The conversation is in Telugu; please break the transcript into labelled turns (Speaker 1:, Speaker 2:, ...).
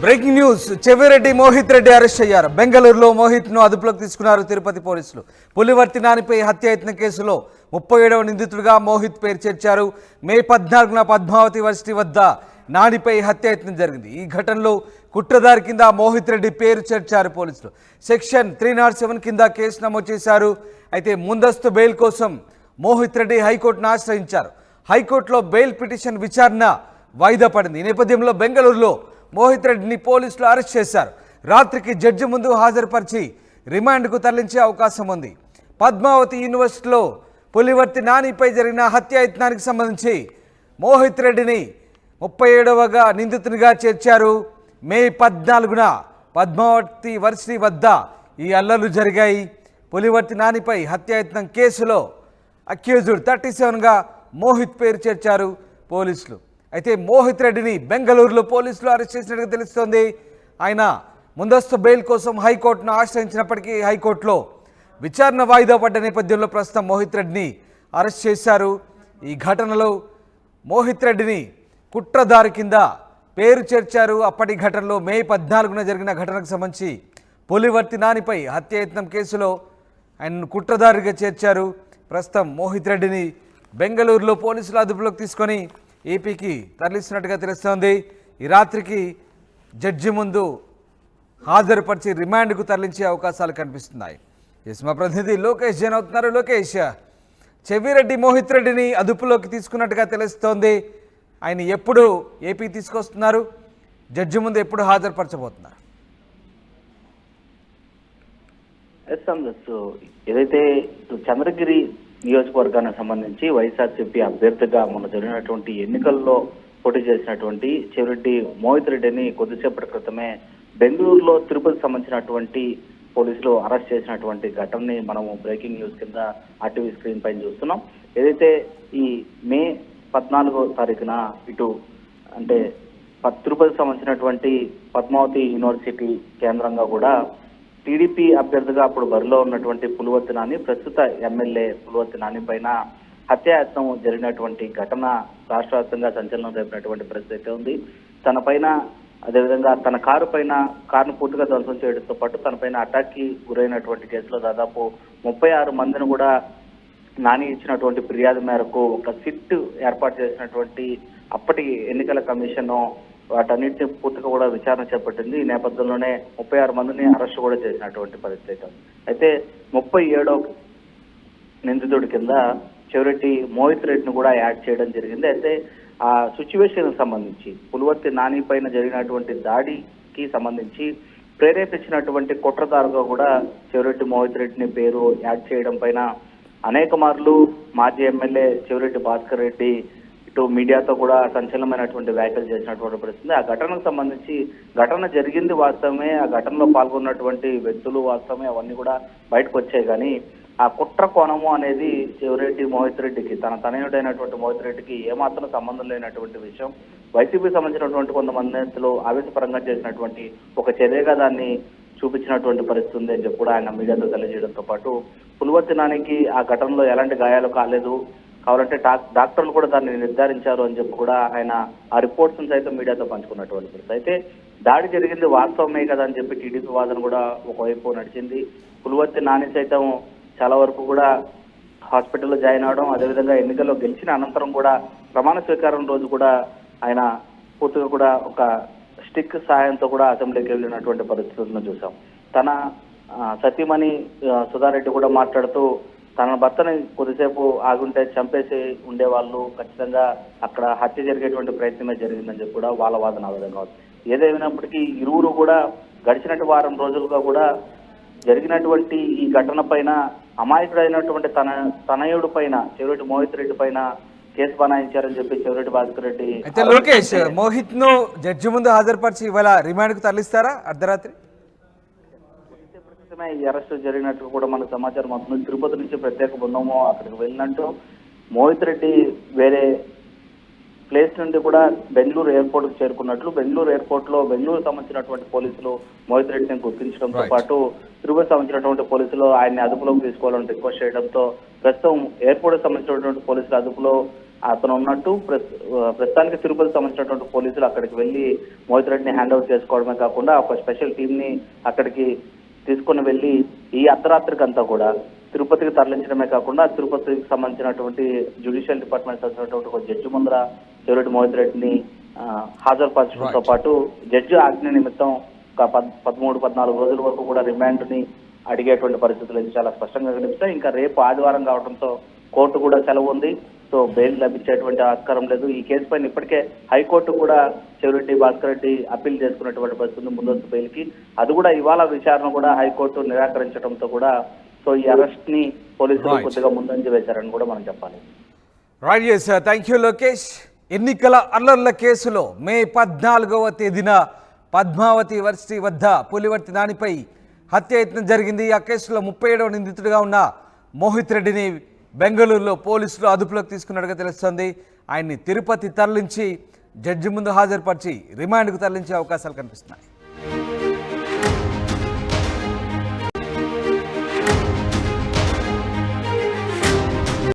Speaker 1: Breaking news. Chevireddy Mohit Reddy arrest అయ్యారు. బెంగళూరులో మోహిత్ను అదుపులోకి తీసుకున్నారు తిరుపతి పోలీసులు. పులివర్తి నానిపై హత్యాయత్న కేసులో 37వ నిందితుడిగా మోహిత్ పేరు చేర్చారు. మే 14న పద్మావతి వర్సిటీ వద్ద నానిపై హత్యాయత్నం జరిగింది. ఈ ఘటనలో కుట్రదారి కింద మోహిత్ రెడ్డి పేరు చేర్చారు పోలీసులు. సెక్షన్ 307 కింద కేసు నమోదు చేశారు. అయితే ముందస్తు బెయిల్ కోసం మోహిత్ రెడ్డి హైకోర్టును ఆశ్రయించారు. హైకోర్టులో బెయిల్ పిటిషన్ విచారణ వాయిదా పడింది. ఈ నేపథ్యంలో బెంగళూరులో మోహిత్ రెడ్డిని పోలీసులు అరెస్ట్ చేశారు. రాత్రికి జడ్జి ముందు హాజరుపరిచి రిమాండ్కు తరలించే అవకాశం ఉంది. పద్మావతి యూనివర్సిటీలో పులివర్తి నానిపై జరిగిన హత్యాయత్నానికి సంబంధించి మోహిత్ రెడ్డిని 37వ నిందితునిగా చేర్చారు. మే 14న పద్మావతి వర్సిటీ వద్ద ఈ అల్లర్లు జరిగాయి. పులివర్తి నానిపై హత్యాయత్నం కేసులో అక్యూజ్డ్ 37గా మోహిత్ పేరు చేర్చారు పోలీసులు. అయితే మోహిత్ రెడ్డిని బెంగళూరులో పోలీసులు అరెస్ట్ చేసినట్టుగా తెలుస్తోంది. ఆయన ముందస్తు బెయిల్ కోసం హైకోర్టును ఆశ్రయించినప్పటికీ హైకోర్టులో విచారణ వాయిదా పడ్డ నేపథ్యంలో ప్రస్తుతం మోహిత్ రెడ్డిని అరెస్ట్ చేశారు. ఈ ఘటనలో మోహిత్ రెడ్డిని కుట్రదారి కింద పేరు చేర్చారు. అప్పటి ఘటనలో మే 14న జరిగిన ఘటనకు సంబంధించి పులివర్తి నానిపై హత్యాయత్నం కేసులో ఆయన కుట్రదారిగా చేర్చారు. ప్రస్తుతం మోహిత్ రెడ్డిని బెంగళూరులో పోలీసులు అదుపులోకి తీసుకొని ఏపీకి తరలిస్తున్నట్టుగా తెలుస్తోంది. ఈ రాత్రికి జడ్జి ముందు హాజరుపరిచి రిమాండ్కు తరలించే అవకాశాలు కనిపిస్తున్నాయి. మా ప్రతినిధి లోకేష్ జైన్ అవుతున్నారు. లోకేష్, చెవిరెడ్డి మోహిత్ రెడ్డిని అదుపులోకి తీసుకున్నట్టుగా తెలుస్తోంది. ఆయన ఎప్పుడు ఏపీ తీసుకొస్తున్నారు? జడ్జి ముందు ఎప్పుడు హాజరుపరచబోతున్నారు?
Speaker 2: ఏదైతే చంద్రగిరి నియోజకవర్గానికి సంబంధించి వైఎస్ఆర్సీపీ అభ్యర్థిగా మొన్న జరిగినటువంటి ఎన్నికల్లో పోటీ చేసినటువంటి చెవిరెడ్డి మోహిత్ రెడ్డిని కొద్దిసేపటి క్రితమే బెంగళూరులో తిరుపతి సంబంధించినటువంటి పోలీసులు అరెస్ట్ చేసినటువంటి ఘటనని మనము బ్రేకింగ్ న్యూస్ కింద ఆర్టీవీ స్క్రీన్ పైన చూస్తున్నాం. ఏదైతే ఈ మే 14వ తారీఖున ఇటు అంటే తిరుపతి సంబంధించినటువంటి పద్మావతి యూనివర్సిటీ కేంద్రంగా కూడా టీడీపీ అభ్యర్థిగా అప్పుడు బరిలో ఉన్నటువంటి పులివర్తి నాని, ప్రస్తుత ఎమ్మెల్యే పులివర్తి నాని పైన హత్యాయత్నం జరిగినటువంటి ఘటన రాష్ట్ర వ్యాప్తంగా సంచలనం రేపినటువంటి పరిస్థితి ఉంది. తన పైన అదేవిధంగా తన కారును పూర్తిగా ధ్వంసం చేయడంతో పాటు తన పైన అటాక్కి గురైనటువంటి కేసులో దాదాపు 36 మందిని కూడా నాని ఇచ్చినటువంటి ఫిర్యాదు మేరకు ఒక సిట్ ఏర్పాటు చేసినటువంటి అప్పటి ఎన్నికల కమిషన్ వాటన్నిటిని పూర్తిగా కూడా విచారణ చేపట్టింది. ఈ నేపథ్యంలోనే 36 మందిని అరెస్ట్ కూడా చేసినటువంటి పరిస్థితి. అయితే 37వ నిందితుడి కింద చెవిరెడ్డి మోహిత్ రెడ్డిని కూడా యాడ్ చేయడం జరిగింది. అయితే ఆ సిచ్యువేషన్ సంబంధించి పులివర్తి నాని పైన జరిగినటువంటి దాడికి సంబంధించి ప్రేరేపించినటువంటి కుట్రదారుగా కూడా చెవిరెడ్డి మోహిత్ రెడ్డిని పేరు యాడ్ చేయడం పైన అనేక మార్లు మాజీ ఎమ్మెల్యే చెవిరెడ్డి భాస్కర్ రెడ్డి ఇటు మీడియాతో కూడా సంచలనమైనటువంటి వ్యాఖ్యలు చేసినటువంటి పరిస్థితి. ఆ ఘటనకు సంబంధించి ఘటన జరిగింది వాస్తవమే, ఆ ఘటనలో పాల్గొన్నటువంటి వ్యక్తులు వాస్తవమే, అవన్నీ కూడా బయటకు వచ్చాయి. కానీ ఆ కుట్ర కోణము అనేది చెవిరెడ్డి మోహిత్ రెడ్డికి, తన తనయుడైనటువంటి మోహిత్ రెడ్డికి ఏమాత్రం సంబంధం లేనటువంటి విషయం. వైసీపీ సంబంధించినటువంటి కొంతమంది నేతలు ఆవేశపరంగా చేసినటువంటి ఒక చర్యగా దాన్ని చూపించినటువంటి పరిస్థితి ఉంది అని చెప్పి కూడా ఆయన మీడియాతో తెలియజేయడంతో పాటు పులివర్తి నానికి ఆ ఘటనలో ఎలాంటి గాయాలు కాలేదు, కావాలంటే డాక్టర్లు కూడా దాన్ని నిర్ధారించారు అని చెప్పి కూడా ఆయన ఆ రిపోర్ట్స్ సైతం మీడియాతో పంచుకున్నటువంటి పరిస్థితి. అయితే దాడి జరిగింది వాస్తవమే కదా అని చెప్పి టీడీపీ వాదన కూడా ఒకవైపు నడిచింది. పులివర్తి నాని సైతం చాలా వరకు కూడా హాస్పిటల్లో జాయిన్ అవడం, అదేవిధంగా ఎన్నికల్లో గెలిచిన అనంతరం కూడా ప్రమాణ స్వీకారం రోజు కూడా ఆయన పూర్తిగా కూడా ఒక స్టిక్ సహాయంతో కూడా అసెంబ్లీకి వెళ్ళినటువంటి పరిస్థితులను చూసాం. తన సతీమణి సుధారెడ్డి కూడా మాట్లాడుతూ తన భర్తని కొద్దిసేపు ఆగుంటే చంపేసి ఉండేవాళ్ళు, ఖచ్చితంగా అక్కడ హత్య జరిగేటువంటి ప్రయత్నమే జరిగిందని చెప్పి కూడా వాళ్ళ వాదన ఆ విధంగా ఉంది. ఏదేమైనప్పటికీ ఇరువురు కూడా గడిచినట్టు వారం రోజులుగా కూడా జరిగినటువంటి ఈ ఘటన పైన అమాయకుడైనటువంటి తనయుడు పైన చెవిరెడ్డి మోహిత్ రెడ్డి పైన కేసు బనాయించారని చెప్పి చెవిరెడ్డి భాస్కర్ రెడ్డి.
Speaker 1: అయితే లోకేష్, మోహిత్ ను జడ్జి ముందు హాజరుపరిచి ఇవాళ రిమాండ్ కు తరలిస్తారా అర్ధరాత్రి?
Speaker 2: ఈ అరెస్టు జరిగినట్టు కూడా మనకు సమాచారం అవుతుంది. తిరుపతి నుంచి ప్రత్యేక బృందము అక్కడికి వెళ్ళినట్టు, మోహిత్ రెడ్డి వేరే ప్లేస్ నుండి కూడా బెంగళూరు ఎయిర్పోర్ట్ కు చేరుకున్నట్లు, బెంగళూరు ఎయిర్పోర్ట్ లో బెంగళూరు సంబంధించినటువంటి పోలీసులు మోహిత్ రెడ్డిని గుర్తించడంతో పాటు తిరుపతి సంబంధించినటువంటి పోలీసులు ఆయన్ని అదుపులోకి తీసుకోవాలని రిక్వెస్ట్ చేయడంతో ప్రస్తుతం ఎయిర్పోర్ట్ సంబంధించినటువంటి పోలీసుల అదుపులో అతను ఉన్నట్టు ప్రస్తుతానికి తిరుపతి సంబంధించినటువంటి పోలీసులు అక్కడికి వెళ్ళి మోహిత్ రెడ్డిని హ్యాండ్ ఓవర్ చేసుకోవడమే కాకుండా ఒక స్పెషల్ టీమ్ ని అక్కడికి తీసుకుని వెళ్ళి ఈ అర్ధరాత్రికి అంతా కూడా తిరుపతికి తరలించడమే కాకుండా తిరుపతికి సంబంధించినటువంటి జ్యుడిషియల్ డిపార్ట్మెంట్ సంబంధించినటువంటి ఒక జడ్జి ముందర చెవిరెడ్డి మోహిత్ రెడ్డిని హాజరుపరచడంతో పాటు జడ్జి ఆజ్ఞ నిమిత్తం ఒక 13-14 రోజుల వరకు కూడా రిమాండ్ ని అడిగేటువంటి పరిస్థితులు అయితే చాలా స్పష్టంగా కనిపిస్తాయి. ఇంకా రేపు ఆదివారం కావడంతో కోర్టు కూడా సెలవు ఉంది. సో బెయిల్ లభించేటువంటి ఆస్కారం లేదు. ఈ కేసు పైన ఇప్పటికే హైకోర్టు కూడా చెవిరెడ్డి భాస్కర్ రెడ్డి అప్పీల్ చేసుకున్నటువంటి పరిస్థితి ముందస్తు బెయిల్ కి. అది కూడా ఇవాళ విచారణ కూడా హైకోర్టు నిరాకరించడంతో కూడా సో ఈ అరెస్ట్ ని పోలీసులు కొద్దిగా ముందంజ వేశారని కూడా మనం చెప్పాలి.
Speaker 1: Right, yes, thank you Lokesh. ఎన్నికల అల్లర్ల కేసులో మే 14వ తేదీన పద్మావతి వర్సిటీ వద్ద పులివర్తి నానిపై హత్యాయత్నం జరిగింది. ఆ కేసులో 37వ నిందితుడిగా ఉన్న మోహిత్ రెడ్డిని బెంగళూరులో పోలీసులు అదుపులోకి తీసుకున్నట్టుగా తెలుస్తోంది. ఆయన్ని తిరుపతి తరలించి జడ్జి ముందు హాజరుపరిచి రిమాండ్కు తరలించే అవకాశాలు కనిపిస్తున్నాయి.